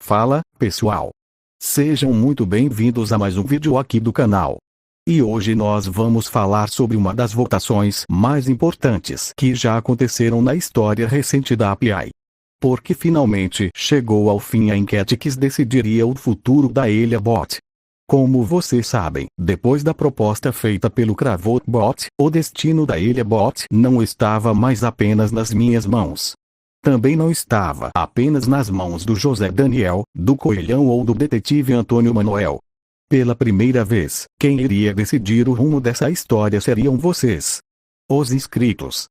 Fala, pessoal! Sejam muito bem-vindos a mais um vídeo aqui do canal. E hoje nós vamos falar sobre uma das votações mais importantes que já aconteceram na história recente da API. Porque finalmente chegou ao fim a enquete que decidiria o futuro da Elia Bot. Como vocês sabem, depois da proposta feita pelo CravoBot, o destino da Elia Bot não estava mais apenas nas minhas mãos. Também não estava apenas nas mãos do José Daniel, do Coelhão ou do detetive Antônio Manuel. Pela primeira vez, quem iria decidir o rumo dessa história seriam vocês, os inscritos.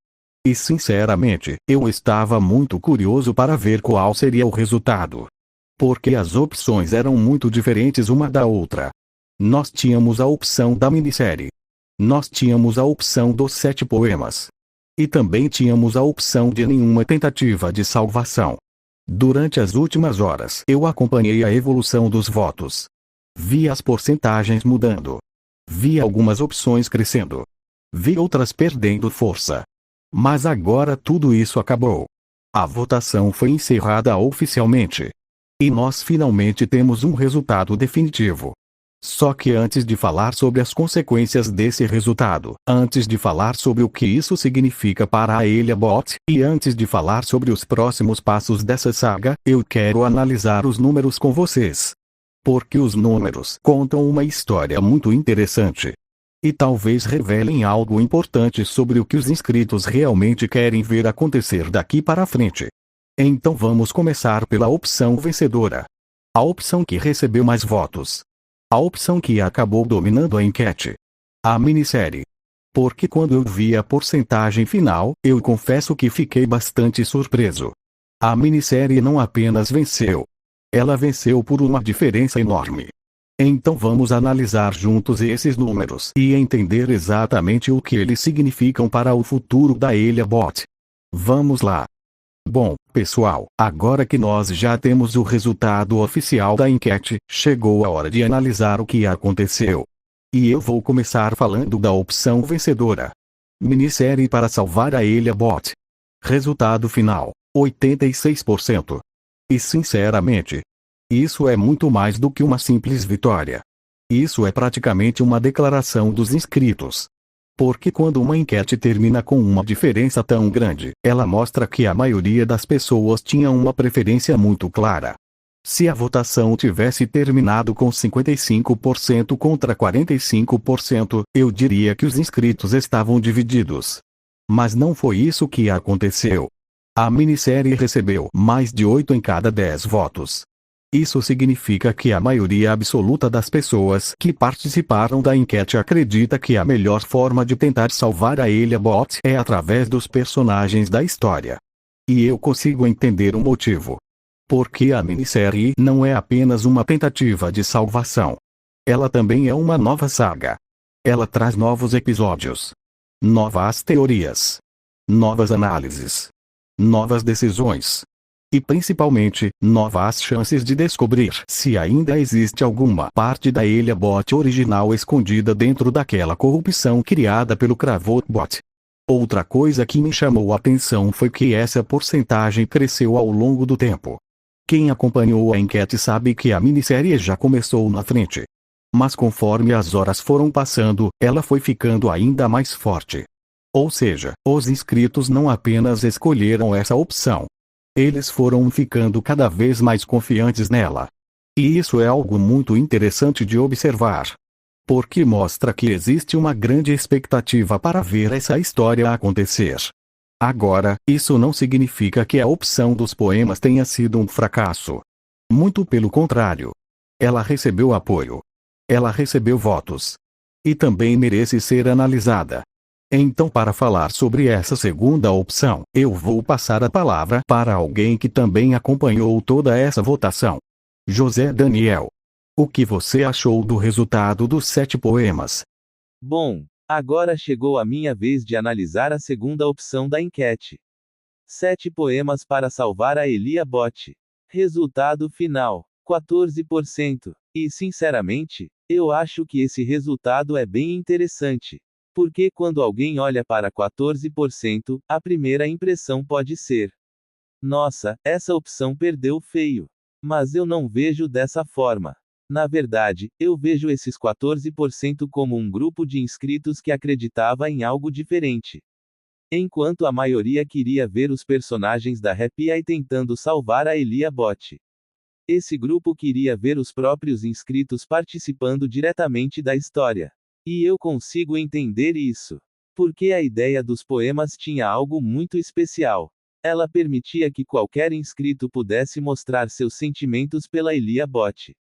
E sinceramente, eu estava muito curioso para ver qual seria o resultado. Porque as opções eram muito diferentes uma da outra. Nós tínhamos a opção da minissérie. Nós tínhamos a opção dos 7 poemas. E também tínhamos a opção de nenhuma tentativa de salvação. Durante as últimas horas eu acompanhei a evolução dos votos. Vi as porcentagens mudando. Vi algumas opções crescendo. Vi outras perdendo força. Mas agora tudo isso acabou. A votação foi encerrada oficialmente. E nós finalmente temos um resultado definitivo. Só que antes de falar sobre as consequências desse resultado, antes de falar sobre o que isso significa para a Elia Bot, e antes de falar sobre os próximos passos dessa saga, eu quero analisar os números com vocês. Porque os números contam uma história muito interessante. E talvez revelem algo importante sobre o que os inscritos realmente querem ver acontecer daqui para frente. Então vamos começar pela opção vencedora. A opção que recebeu mais votos. A opção que acabou dominando a enquete. A minissérie. Porque quando eu vi a porcentagem final, eu confesso que fiquei bastante surpreso. A minissérie não apenas venceu. Ela venceu por uma diferença enorme. Então vamos analisar juntos esses números e entender exatamente o que eles significam para o futuro da Elia Bot. Vamos lá. Bom, pessoal, agora que nós já temos o resultado oficial da enquete, chegou a hora de analisar o que aconteceu. E eu vou começar falando da opção vencedora. Minissérie para salvar a Elia Bot. Resultado final: 86%. E sinceramente, isso é muito mais do que uma simples vitória. Isso é praticamente uma declaração dos inscritos. Porque quando uma enquete termina com uma diferença tão grande, ela mostra que a maioria das pessoas tinha uma preferência muito clara. Se a votação tivesse terminado com 55% contra 45%, eu diria que os inscritos estavam divididos. Mas não foi isso que aconteceu. A minissérie recebeu mais de 8 em cada 10 votos. Isso significa que a maioria absoluta das pessoas que participaram da enquete acredita que a melhor forma de tentar salvar a Elia Bot é através dos personagens da história. E eu consigo entender o motivo. Porque a minissérie não é apenas uma tentativa de salvação. Ela também é uma nova saga. Ela traz novos episódios. Novas teorias. Novas análises. Novas decisões. E principalmente, novas chances de descobrir se ainda existe alguma parte da Elia Bot original escondida dentro daquela corrupção criada pelo CravoBot. Outra coisa que me chamou a atenção foi que essa porcentagem cresceu ao longo do tempo. Quem acompanhou a enquete sabe que a minissérie já começou na frente. Mas conforme as horas foram passando, ela foi ficando ainda mais forte. Ou seja, os inscritos não apenas escolheram essa opção. Eles foram ficando cada vez mais confiantes nela. E isso é algo muito interessante de observar. Porque mostra que existe uma grande expectativa para ver essa história acontecer. Agora, isso não significa que a opção dos poemas tenha sido um fracasso. Muito pelo contrário. Ela recebeu apoio. Ela recebeu votos. E também merece ser analisada. Então, para falar sobre essa segunda opção, eu vou passar a palavra para alguém que também acompanhou toda essa votação. José Daniel. O que você achou do resultado dos 7 poemas? Bom, agora chegou a minha vez de analisar a segunda opção da enquete. 7 poemas para salvar a Elia Bot. Resultado final: 14%. E sinceramente, eu acho que esse resultado é bem interessante. Porque quando alguém olha para 14%, a primeira impressão pode ser: nossa, essa opção perdeu feio. Mas eu não vejo dessa forma. Na verdade, eu vejo esses 14% como um grupo de inscritos que acreditava em algo diferente. Enquanto a maioria queria ver os personagens da Happy Eye tentando salvar a Elia Bot. Esse grupo queria ver os próprios inscritos participando diretamente da história. E eu consigo entender isso. Porque a ideia dos poemas tinha algo muito especial. Ela permitia que qualquer inscrito pudesse mostrar seus sentimentos pela Elia Bot.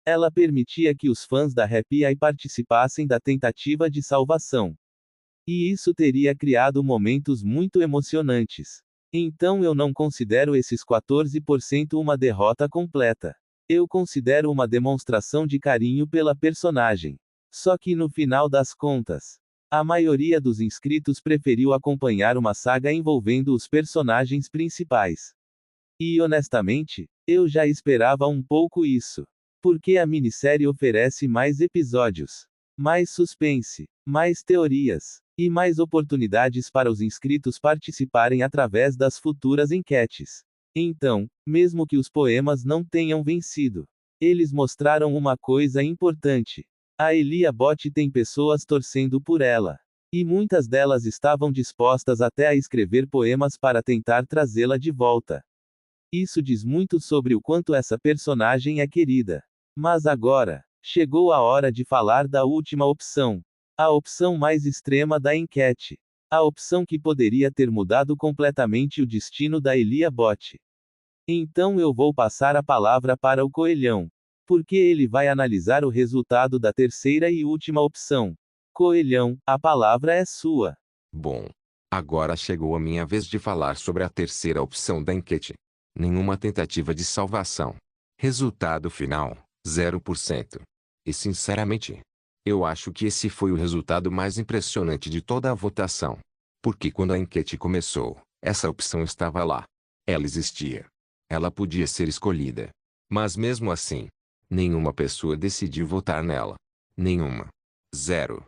Ela permitia que os fãs da Happy Eye participassem da tentativa de salvação. E isso teria criado momentos muito emocionantes. Então eu não considero esses 14% uma derrota completa. Eu considero uma demonstração de carinho pela personagem. Só que no final das contas, a maioria dos inscritos preferiu acompanhar uma saga envolvendo os personagens principais. E honestamente, eu já esperava um pouco isso. Porque a minissérie oferece mais episódios, mais suspense, mais teorias, e mais oportunidades para os inscritos participarem através das futuras enquetes. Então, mesmo que os poemas não tenham vencido, eles mostraram uma coisa importante. A Elia Bot tem pessoas torcendo por ela. E muitas delas estavam dispostas até a escrever poemas para tentar trazê-la de volta. Isso diz muito sobre o quanto essa personagem é querida. Mas agora, chegou a hora de falar da última opção. A opção mais extrema da enquete. A opção que poderia ter mudado completamente o destino da Elia Bot. Então eu vou passar a palavra para o Coelhão. Porque ele vai analisar o resultado da terceira e última opção. Coelhão, a palavra é sua. Bom, agora chegou a minha vez de falar sobre a terceira opção da enquete. Nenhuma tentativa de salvação. Resultado final, 0%. E sinceramente, eu acho que esse foi o resultado mais impressionante de toda a votação. Porque quando a enquete começou, essa opção estava lá. Ela existia. Ela podia ser escolhida. Mas mesmo assim, nenhuma pessoa decidiu votar nela. Nenhuma. 0.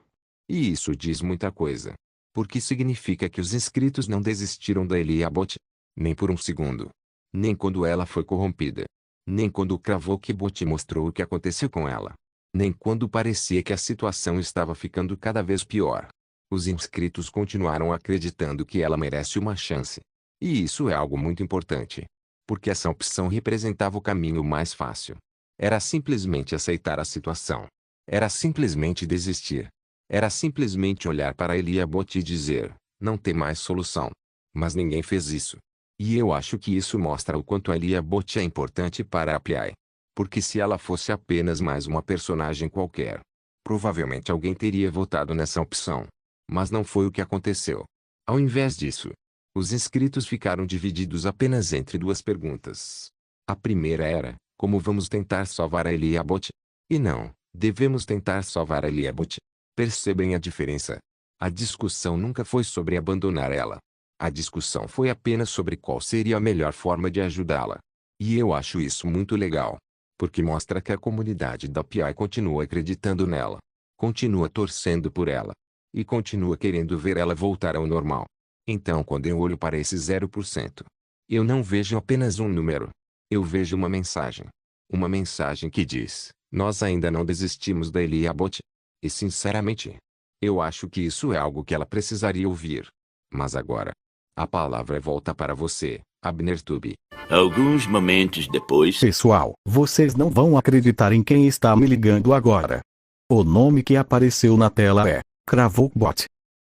E isso diz muita coisa. Porque significa que os inscritos não desistiram da Elia Bot. Nem por um segundo. Nem quando ela foi corrompida. Nem quando o Kravok Bot mostrou o que aconteceu com ela. Nem quando parecia que a situação estava ficando cada vez pior. Os inscritos continuaram acreditando que ela merece uma chance. E isso é algo muito importante. Porque essa opção representava o caminho mais fácil. Era simplesmente aceitar a situação. Era simplesmente desistir. Era simplesmente olhar para Elia Bot e dizer, não tem mais solução. Mas ninguém fez isso. E eu acho que isso mostra o quanto a Elia Bot é importante para a PI. Porque se ela fosse apenas mais uma personagem qualquer, provavelmente alguém teria votado nessa opção. Mas não foi o que aconteceu. Ao invés disso, os inscritos ficaram divididos apenas entre duas perguntas. A primeira era, como vamos tentar salvar a Elia Bot? E não, devemos tentar salvar a Elia Bot. Percebem a diferença? A discussão nunca foi sobre abandonar ela. A discussão foi apenas sobre qual seria a melhor forma de ajudá-la. E eu acho isso muito legal. Porque mostra que a comunidade da PI continua acreditando nela. Continua torcendo por ela. E continua querendo ver ela voltar ao normal. Então quando eu olho para esse 0%, eu não vejo apenas um número. Eu vejo uma mensagem. Uma mensagem que diz, nós ainda não desistimos da Elia Bot. E sinceramente, eu acho que isso é algo que ela precisaria ouvir. Mas agora, a palavra volta para você, AbnerTube. Alguns momentos depois. Pessoal, vocês não vão acreditar em quem está me ligando agora. O nome que apareceu na tela é Kravokbot.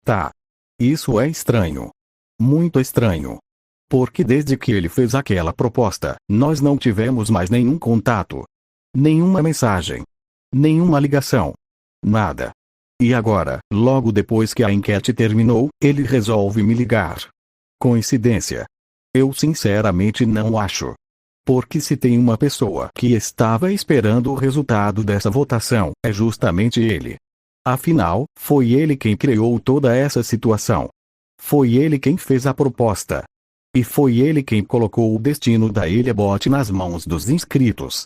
Tá. Isso é estranho. Muito estranho. Porque desde que ele fez aquela proposta, nós não tivemos mais nenhum contato. Nenhuma mensagem. Nenhuma ligação. Nada. E agora, logo depois que a enquete terminou, ele resolve me ligar. Coincidência? Eu sinceramente não acho. Porque se tem uma pessoa que estava esperando o resultado dessa votação, é justamente ele. Afinal, foi ele quem criou toda essa situação. Foi ele quem fez a proposta. E foi ele quem colocou o destino da Elia Bot nas mãos dos inscritos.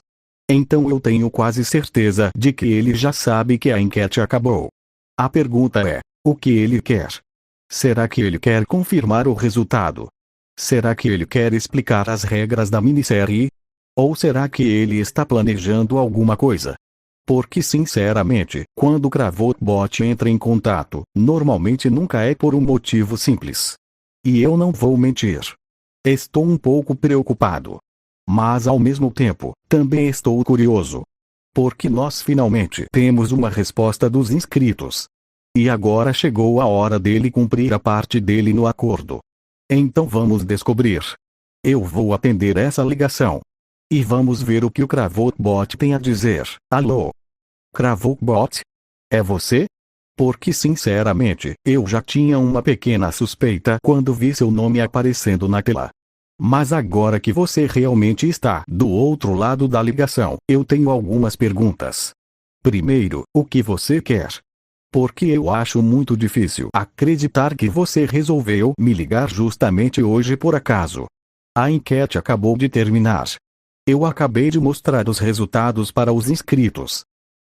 Então eu tenho quase certeza de que ele já sabe que a enquete acabou. A pergunta é, o que ele quer? Será que ele quer confirmar o resultado? Será que ele quer explicar as regras da minissérie? Ou será que ele está planejando alguma coisa? Porque sinceramente, quando o Cravotbot entra em contato, normalmente nunca é por um motivo simples. E eu não vou mentir. Estou um pouco preocupado. Mas ao mesmo tempo, também estou curioso. Porque nós finalmente temos uma resposta dos inscritos. E agora chegou a hora dele cumprir a parte dele no acordo. Então vamos descobrir. Eu vou atender essa ligação. E vamos ver o que o Cravotbot tem a dizer. Alô? Cravotbot? É você? Porque sinceramente, eu já tinha uma pequena suspeita quando vi seu nome aparecendo na tela. Mas agora que você realmente está do outro lado da ligação, eu tenho algumas perguntas. Primeiro, o que você quer? Porque eu acho muito difícil acreditar que você resolveu me ligar justamente hoje por acaso. A enquete acabou de terminar. Eu acabei de mostrar os resultados para os inscritos.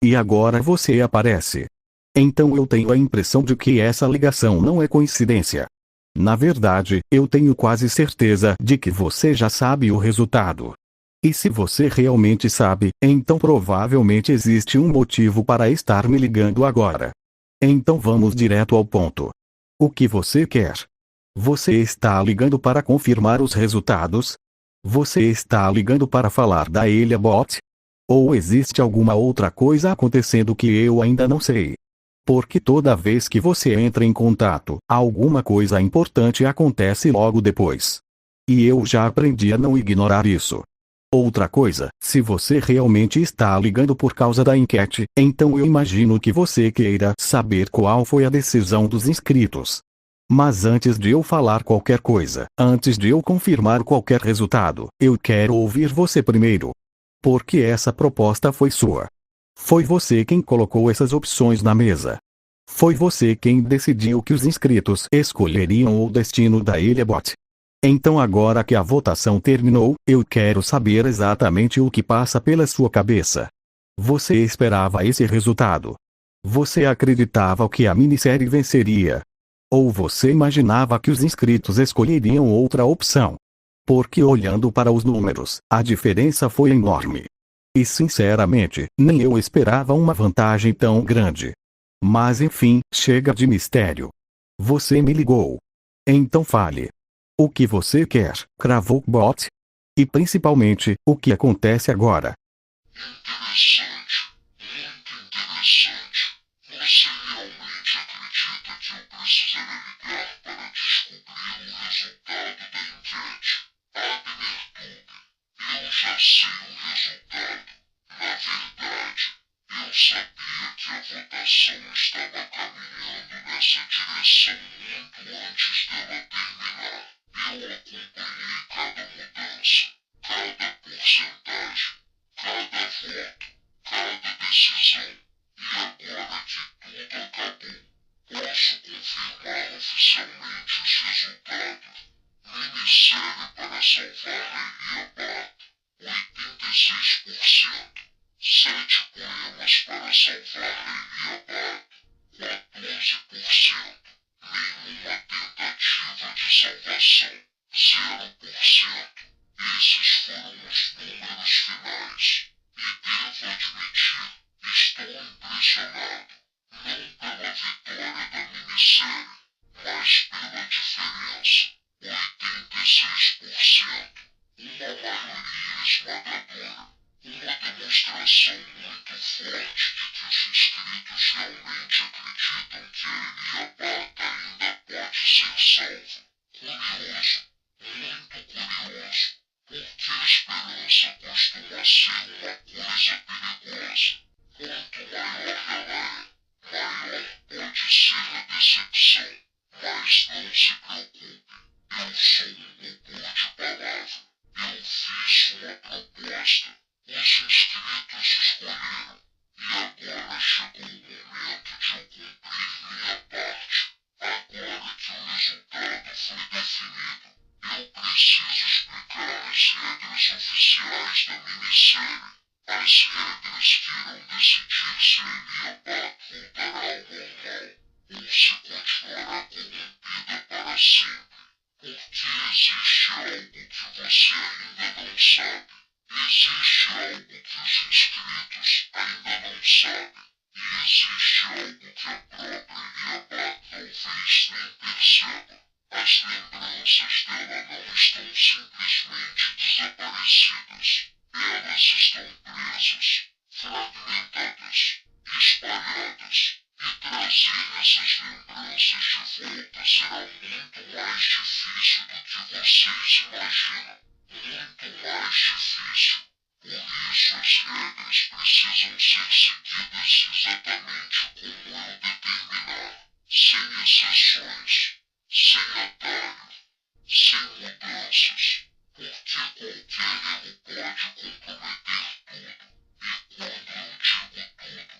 E agora você aparece. Então eu tenho a impressão de que essa ligação não é coincidência. Na verdade, eu tenho quase certeza de que você já sabe o resultado. E se você realmente sabe, então provavelmente existe um motivo para estar me ligando agora. Então vamos direto ao ponto. O que você quer? Você está ligando para confirmar os resultados? Você está ligando para falar da Elia Bot? Ou existe alguma outra coisa acontecendo que eu ainda não sei? Porque toda vez que você entra em contato, alguma coisa importante acontece logo depois. E eu já aprendi a não ignorar isso. Outra coisa, se você realmente está ligando por causa da enquete, então eu imagino que você queira saber qual foi a decisão dos inscritos. Mas antes de eu falar qualquer coisa, antes de eu confirmar qualquer resultado, eu quero ouvir você primeiro. Porque essa proposta foi sua. Foi você quem colocou essas opções na mesa. Foi você quem decidiu que os inscritos escolheriam o destino da Elia Bot. Então agora que a votação terminou, eu quero saber exatamente o que passa pela sua cabeça. Você esperava esse resultado? Você acreditava que a minissérie venceria? Ou você imaginava que os inscritos escolheriam outra opção? Porque olhando para os números, a diferença foi enorme. E sinceramente, nem eu esperava uma vantagem tão grande. Mas enfim, chega de mistério. Você me ligou. Então fale. O que você quer, Cravotbot? E principalmente, o que acontece agora? Interessante, muito interessante. Você realmente acredita que eu precisaria ligar para descobrir o resultado da enquete? Abner, eu já sei o resultado. Na verdade, eu sabia que a votação estava caminhando nessa direção muito antes dela terminar. Eu acompanhei cada mudança, cada porcentagem, cada voto, cada decisão. E agora que tudo acabou, posso confirmar oficialmente os resultados. Minissérie para salvar Elia Bot, 86%. 7 poemas para salvar Elia Bot, 14%. Nenhuma tentativa de salvação, 0%. Esses foram os números finais. E devo admitir, estou impressionado. Não pela vitória da minissérie, mas pela diferença. 86%. Uma maioria esmagadora. Uma demonstração muito forte de que os inscritos realmente acreditam que a Elia Bot ainda pode ser salva. Curioso, muito curioso, porque a esperança costuma ser uma coisa perigosa. Quanto maior ela é, maior pode ser a decepção. Mas não se preocupe, eu sou um robô de palavra. Eu fiz uma proposta. Os inscritos escolheram. E agora chegou o momento de eu cumprir minha parte. Agora que o resultado foi definido, eu preciso explicar as regras oficiais da minissérie. As regras que irão decidir se Elia Bot voltará ao normal, ou se continuará corrompida para sempre. Porque existe algo que você ainda não sabe. Existe algo que os inscritos ainda não sabem, e existe algo que a própria Eliabat talvez nem perceba. As lembranças dela não estão simplesmente desaparecidas. Elas estão presas, fragmentadas, espalhadas. E trazer essas lembranças de volta será muito mais difícil do que vocês imaginam. Muito mais difícil. Por isso as regras precisam ser seguidas exatamente como eu determinar, sem exceções, sem atalho, sem mudanças, porque qualquer erro pode comprometer tudo. E quando eu digo tudo,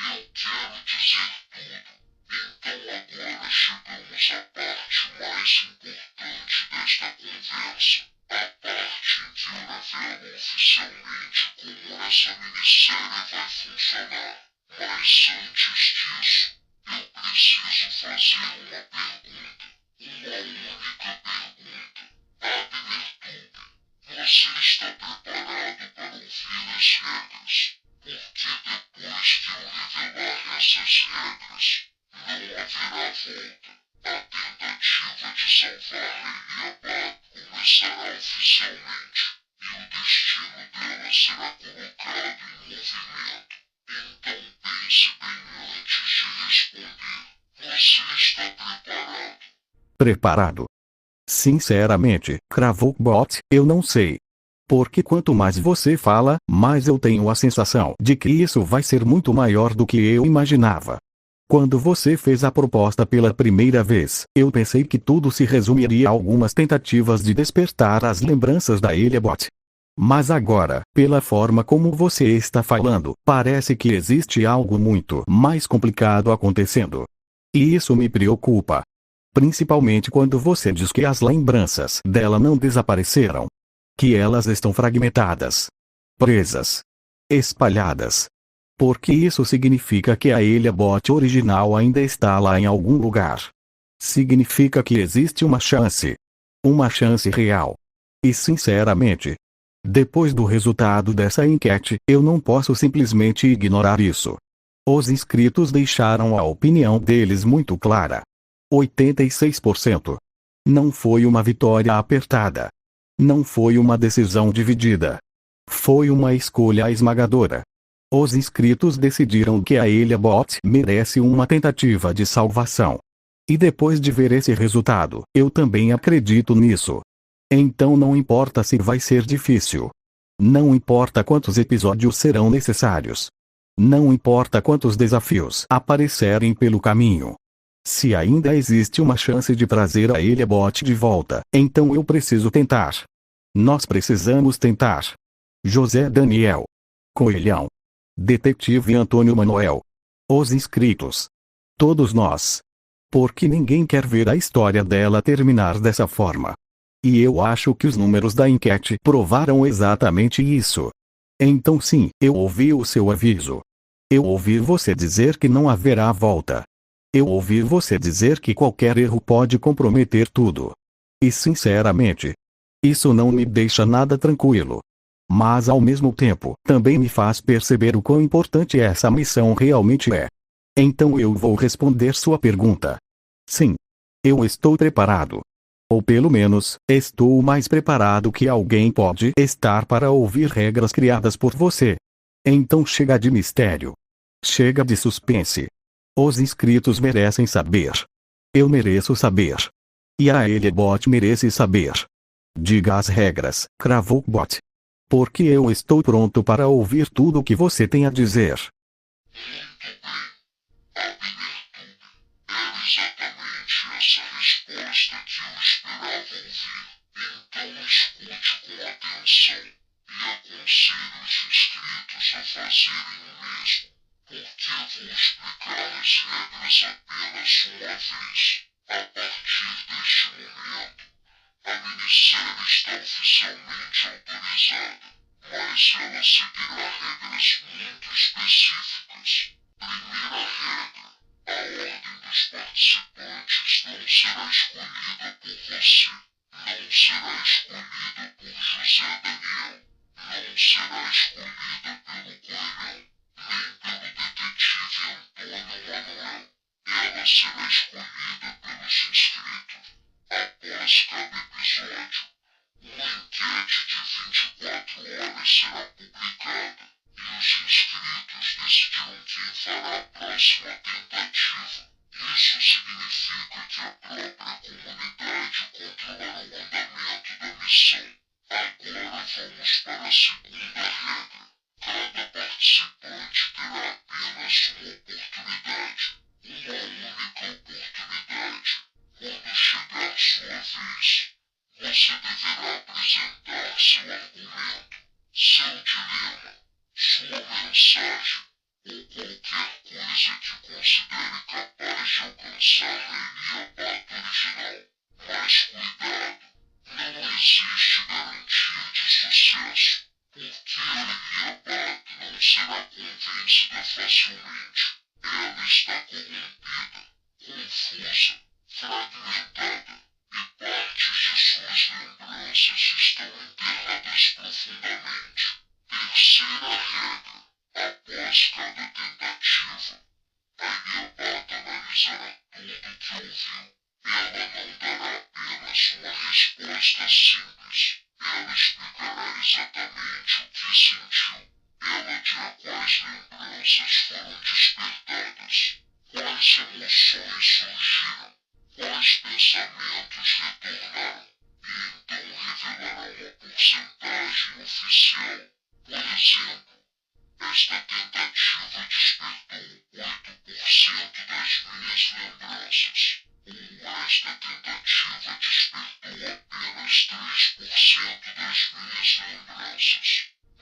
eu quero dizer tudo. Então agora chegamos à parte mais importante desta conversa. A parte em que eu revelo oficialmente como essa minissérie vai funcionar. Mas antes disso, eu preciso fazer uma pergunta. Uma única pergunta. Abner, você está preparado para ouvir as regras? Porque depois que eu revelar essas regras, não haverá volta. A tentativa de salvar Eliabat começará oficialmente, e o destino dela será colocado em movimento. Então pense bem antes de responder. Você está preparado? Preparado. Sinceramente, Cravobot, eu não sei. Porque quanto mais você fala, mais eu tenho a sensação de que isso vai ser muito maior do que eu imaginava. Quando você fez a proposta pela primeira vez, eu pensei que tudo se resumiria a algumas tentativas de despertar as lembranças da Eliabat. Mas agora, pela forma como você está falando, parece que existe algo muito mais complicado acontecendo. E isso me preocupa. Principalmente quando você diz que as lembranças dela não desapareceram. Que elas estão fragmentadas, presas, espalhadas. Porque isso significa que a Eliabat original ainda está lá em algum lugar. Significa que existe uma chance. Uma chance real. E sinceramente, depois do resultado dessa enquete, eu não posso simplesmente ignorar isso. Os inscritos deixaram a opinião deles muito clara. 86%. Não foi uma vitória apertada. Não foi uma decisão dividida. Foi uma escolha esmagadora. Os inscritos decidiram que a Eliabat merece uma tentativa de salvação. E depois de ver esse resultado, eu também acredito nisso. Então não importa se vai ser difícil. Não importa quantos episódios serão necessários. Não importa quantos desafios aparecerem pelo caminho. Se ainda existe uma chance de trazer a Eliabat de volta, então eu preciso tentar. Nós precisamos tentar. José Daniel. Coelhão. Detetive Antônio Manuel. Os inscritos. Todos nós. Porque ninguém quer ver a história dela terminar dessa forma. E eu acho que os números da enquete provaram exatamente isso. Então sim, eu ouvi o seu aviso. Eu ouvi você dizer que não haverá volta. Eu ouvi você dizer que qualquer erro pode comprometer tudo. E sinceramente, isso não me deixa nada tranquilo. Mas ao mesmo tempo, também me faz perceber o quão importante essa missão realmente é. Então eu vou responder sua pergunta. Sim. Eu estou preparado. Ou pelo menos, estou mais preparado que alguém pode estar para ouvir regras criadas por você. Então chega de mistério. Chega de suspense. Os inscritos merecem saber. Eu mereço saber. E a Eliabat merece saber. Diga as regras, Cravobot. Porque eu estou pronto para ouvir tudo o que você tem a dizer. Era exatamente essa resposta que eu esperava ouvir. Então escute com atenção e aconselho os inscritos a fazerem o mesmo. Porque vou explicar as regras apenas uma vez. A partir deste momento, a minissérie está oficialmente autorizada, mas ela seguirá regras muito específicas. Primeira regra: a ordem dos participantes não será escolhida por você. Não será escolhida por José Daniel. Não será escolhida pelos inscritos. Após cada episódio, uma enquete de 24 horas será publicada e os inscritos decidirão quem fará a próxima tentativa. Isso significa que a própria comunidade controlará o andamento da missão. Agora vamos para a segunda regra. Cada participante terá apenas uma oportunidade. Uma única oportunidade. Quando chegar sua vez, você deverá apresentar seu argumento, seu dilema, sua mensagem ou qualquer coisa que considere capaz de alcançar a Elia Bata original. Mas cuidado, não existe garantia de sucesso, porque a Elia Bata não será convencida facilmente. Ela está corrompida, confusa, fragmentada, e partes de suas lembranças estão enterradas profundamente. Terceira regra. Após cada tentativa, a Iabata analisará tudo que ouviu. Ela não dará apenas uma resposta simples. Ela explicará exatamente o que sentiu. Ela dirá quais lembranças foram despertadas, quais emoções surgiram, quais pensamentos retornaram, e então revelará uma porcentagem oficial. Por exemplo, esta tentativa despertou 8% das minhas lembranças. Ou esta tentativa despertou apenas 3% das minhas lembranças.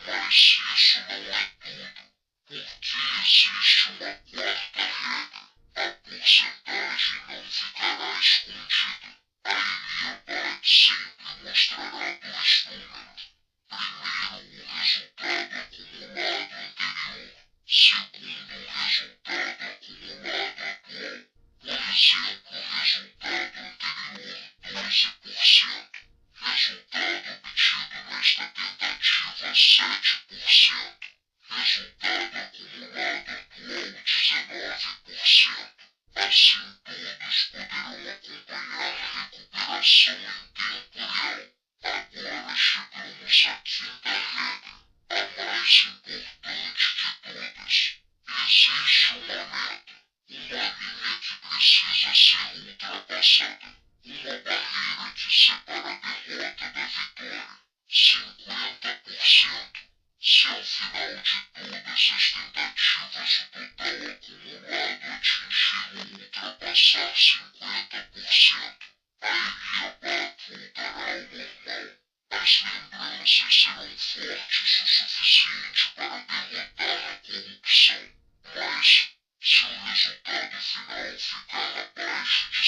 Mas isso não é tudo, porque existe uma quarta regra. A porcentagem não ficará escondida. A Elia Byte sempre mostrará dois números. Primeiro, o resultado acumulado anterior. Segundo, o resultado acumulado atual. Por exemplo, o resultado anterior, 12%. Resultado obtido nesta tentativa, 7%. Resultado acumulado atual, 19%. Assim, todos poderão acompanhar a recuperação em tempo real. Agora chegamos à quinta regra, a mais importante de todas. Existe uma meta, uma linha que precisa ser ultrapassada, uma barreira que separa a derrota da vitória, 50%. Se ao final de todas as tentativas o total acumulado atingir ou ultrapassar 50%, a Elia Bata voltará ao normal. As lembranças serão fortes o suficiente para derrotar a corrupção. Mas, se o resultado final ficar abaixo de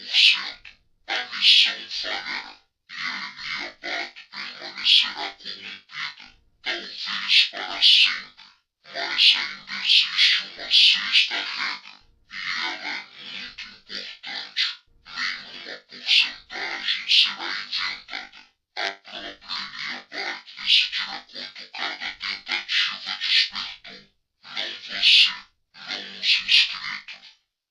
50%, a missão falhará e a Elia Bata permanecerá corrompida, talvez para sempre. Mas ainda existe uma sexta regra, e ela é muito importante. Nenhuma porcentagem será inventada. A própria Elia Bata decidirá quanto cada tentativa despertou. Não você, não os inscritos,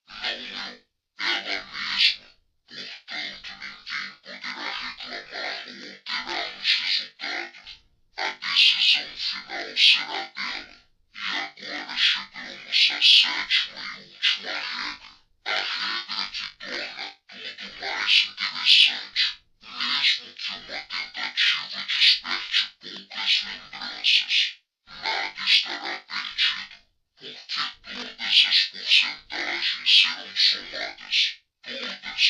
não eu, ela mesma. Portanto, ninguém poderá reclamar ou alterar os resultados. A decisão final será dela. E agora chegamos à sétima e última regra. A regra que torna tudo mais interessante. Mesmo que uma tentativa desperte poucas lembranças, nada estará perdido, porque todas as porcentagens serão somadas. Todas.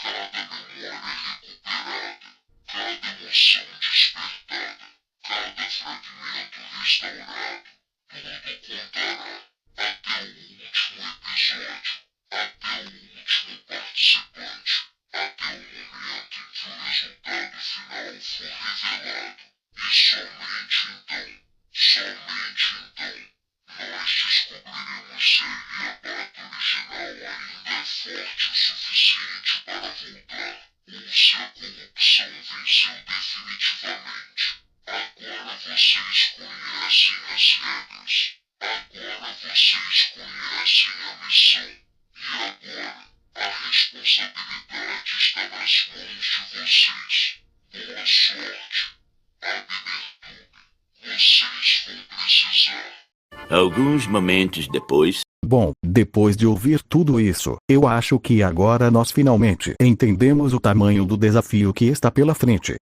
Cada memória recuperada, cada emoção despertada, cada fragmento restaurado, tudo contará, até o último episódio, até o último participante, até o momento em que o resultado final for revelado. E somente então, nós descobriremos se a Elia Bata original ainda é forte o suficiente para voltar, ou se a corrupção venceu definitivamente. Agora vocês conhecem as regras. Agora vocês conhecem a missão. agora, a responsabilidade está nas mãos de vocês. Boa sorte. Abnertube, vocês vão precisar. Alguns momentos depois. Bom, depois de ouvir tudo isso, eu acho que agora nós finalmente entendemos o tamanho do desafio que está pela frente.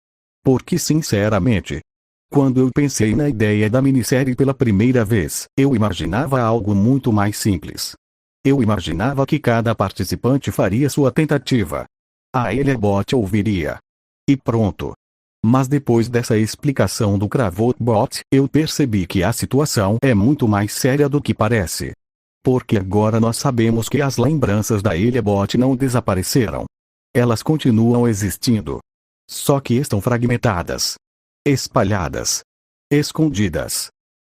Porque sinceramente, quando eu pensei na ideia da minissérie pela primeira vez, eu imaginava algo muito mais simples. Eu imaginava que cada participante faria sua tentativa. A Eliabot ouviria. E pronto. Mas depois dessa explicação do Cravotbot, eu percebi que a situação é muito mais séria do que parece. Porque agora nós sabemos que as lembranças da Eliabot não desapareceram. Elas continuam existindo. Só que estão fragmentadas, espalhadas, escondidas.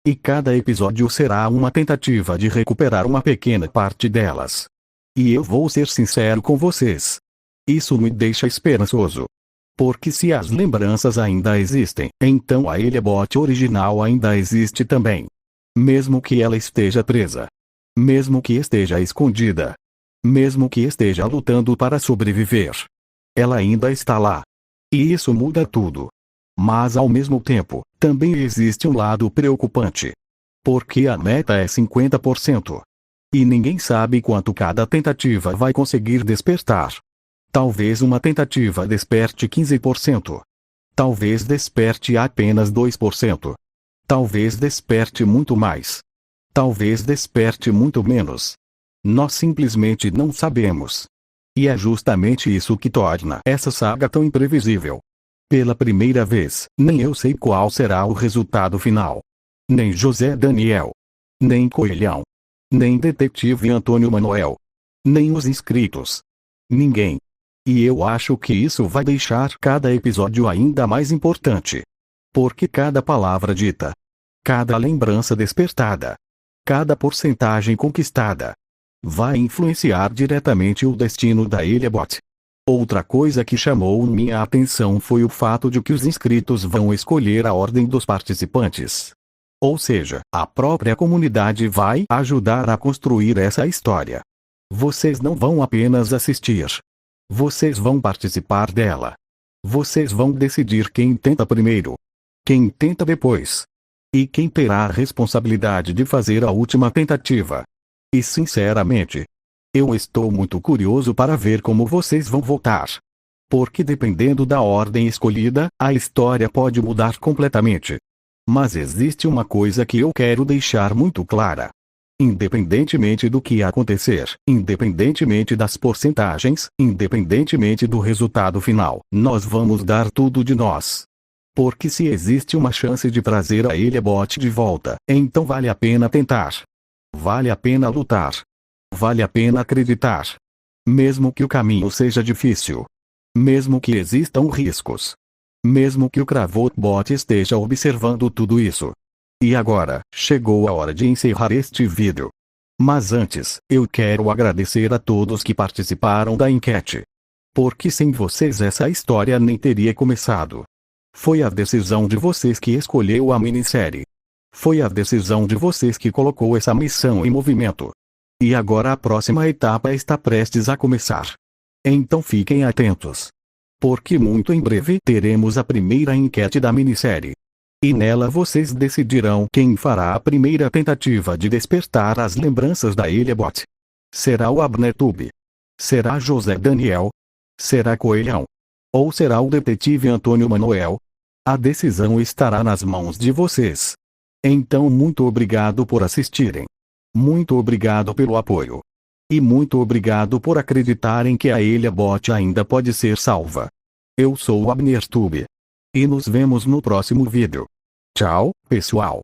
E cada episódio será uma tentativa de recuperar uma pequena parte delas. E eu vou ser sincero com vocês. Isso me deixa esperançoso. Porque se as lembranças ainda existem, então a Eliabot original ainda existe também. Mesmo que ela esteja presa. Mesmo que esteja escondida. Mesmo que esteja lutando para sobreviver. Ela ainda está lá. E isso muda tudo. Mas ao mesmo tempo, também existe um lado preocupante. Porque a meta é 50%. E ninguém sabe quanto cada tentativa vai conseguir despertar. Talvez uma tentativa desperte 15%. Talvez desperte apenas 2%. Talvez desperte muito mais. Talvez desperte muito menos. Nós simplesmente não sabemos. E é justamente isso que torna essa saga tão imprevisível. Pela primeira vez, nem eu sei qual será o resultado final. Nem José Daniel. Nem Coelhão. Nem Detetive Antônio Manuel. Nem os inscritos. Ninguém. E eu acho que isso vai deixar cada episódio ainda mais importante. Porque cada palavra dita, cada lembrança despertada, cada porcentagem conquistada, vai influenciar diretamente o destino da Eliabot. Outra coisa que chamou minha atenção foi o fato de que os inscritos vão escolher a ordem dos participantes. Ou seja, a própria comunidade vai ajudar a construir essa história. Vocês não vão apenas assistir. Vocês vão participar dela. Vocês vão decidir quem tenta primeiro, quem tenta depois, e quem terá a responsabilidade de fazer a última tentativa. E sinceramente, eu estou muito curioso para ver como vocês vão votar. Porque dependendo da ordem escolhida, a história pode mudar completamente. Mas existe uma coisa que eu quero deixar muito clara. Independentemente do que acontecer, independentemente das porcentagens, independentemente do resultado final, nós vamos dar tudo de nós. Porque se existe uma chance de trazer a Eliabot de volta, então vale a pena tentar. Vale a pena lutar. Vale a pena acreditar. Mesmo que o caminho seja difícil. Mesmo que existam riscos. Mesmo que o Cravotbot esteja observando tudo isso. E agora, chegou a hora de encerrar este vídeo. Mas antes, eu quero agradecer a todos que participaram da enquete. Porque sem vocês essa história nem teria começado. Foi a decisão de vocês que escolheu a minissérie. Foi a decisão de vocês que colocou essa missão em movimento. E agora a próxima etapa está prestes a começar. Então fiquem atentos. Porque muito em breve teremos a primeira enquete da minissérie. E nela vocês decidirão quem fará a primeira tentativa de despertar as lembranças da Eliabot. Será o Abnertube? Será José Daniel? Será Coelhão? Ou será o detetive Antônio Manuel? A decisão estará nas mãos de vocês. Então muito obrigado por assistirem. Muito obrigado pelo apoio. E muito obrigado por acreditarem que a Eliabot ainda pode ser salva. Eu sou o Abnertube. E nos vemos no próximo vídeo. Tchau, pessoal.